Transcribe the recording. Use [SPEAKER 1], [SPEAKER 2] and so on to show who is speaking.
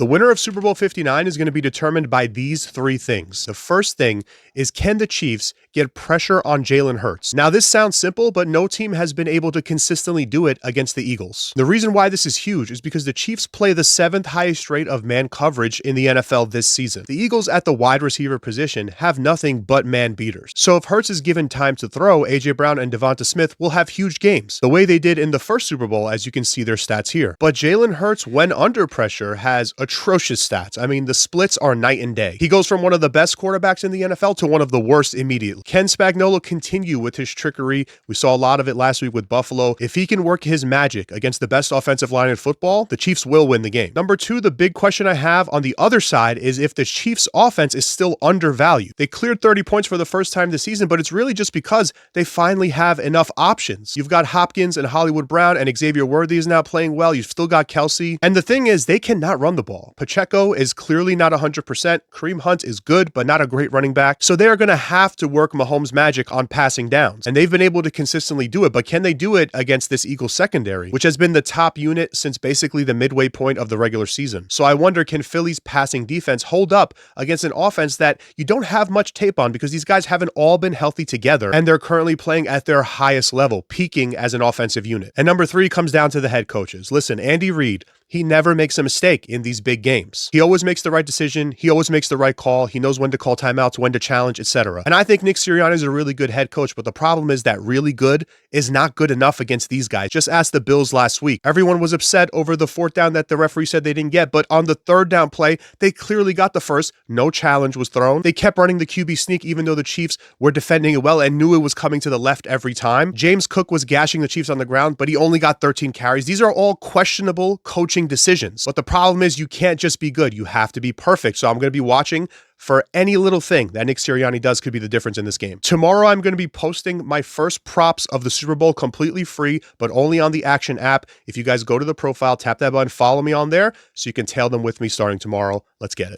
[SPEAKER 1] The winner of Super Bowl 59 is going to be determined by these three things. The first thing is, can the Chiefs get pressure on Jalen Hurts? Now, this sounds simple, but no team has been able to consistently do it against the Eagles. The reason why this is huge is because the Chiefs play the 7th highest rate of man coverage in the NFL this season. The Eagles at the wide receiver position have nothing but man beaters. So if Hurts is given time to throw, A.J. Brown and Devonta Smith will have huge games, the way they did in the first Super Bowl, as you can see their stats here. But Jalen Hurts, when under pressure, has atrocious stats. I mean, the splits are night and day. He goes from one of the best quarterbacks in the NFL to one of the worst immediately. Can Spagnuolo continue with his trickery? We saw a lot of it last week with Buffalo. If he can work his magic against the best offensive line in football, the Chiefs will win the game. Number two, the big question I have on the other side is if the Chiefs offense is still undervalued. They cleared 30 points for the first time this season, but it's really just because they finally have enough options. You've got Hopkins and Hollywood Brown, and Xavier Worthy is now playing well. You've still got Kelsey. And the thing is, they cannot run the ball. Pacheco is clearly not 100%. Kareem Hunt is good, but not a great running back. So they're going to have to work Mahomes' magic on passing downs. And they've been able to consistently do it, but can they do it against this Eagles secondary, which has been the top unit since basically the midway point of the regular season? So I wonder, can Philly's passing defense hold up against an offense that you don't have much tape on because these guys haven't all been healthy together and they're currently playing at their highest level, peaking as an offensive unit. And number three comes down to the head coaches. Listen, Andy Reid, he never makes a mistake in these big games. He always makes the right decision. He always makes the right call. He knows when to call timeouts, when to challenge, etc. And I think Nick Sirianni is a really good head coach, but the problem is that really good is not good enough against these guys. Just ask the Bills last week. Everyone was upset over the 4th down that the referee said they didn't get, but on the 3rd down play, they clearly got the first. No challenge was thrown. They kept running the QB sneak even though the Chiefs were defending it well and knew it was coming to the left every time. James Cook was gashing the Chiefs on the ground, but he only got 13 carries. These are all questionable coaching decisions. But the problem is you can't just be good. You have to be perfect. So I'm going to be watching for any little thing that Nick Sirianni does could be the difference in this game. Tomorrow, I'm going to be posting my first props of the Super Bowl completely free, but only on the Action app. If you guys go to the profile, tap that button, follow me on there so you can tail them with me starting tomorrow. Let's get it.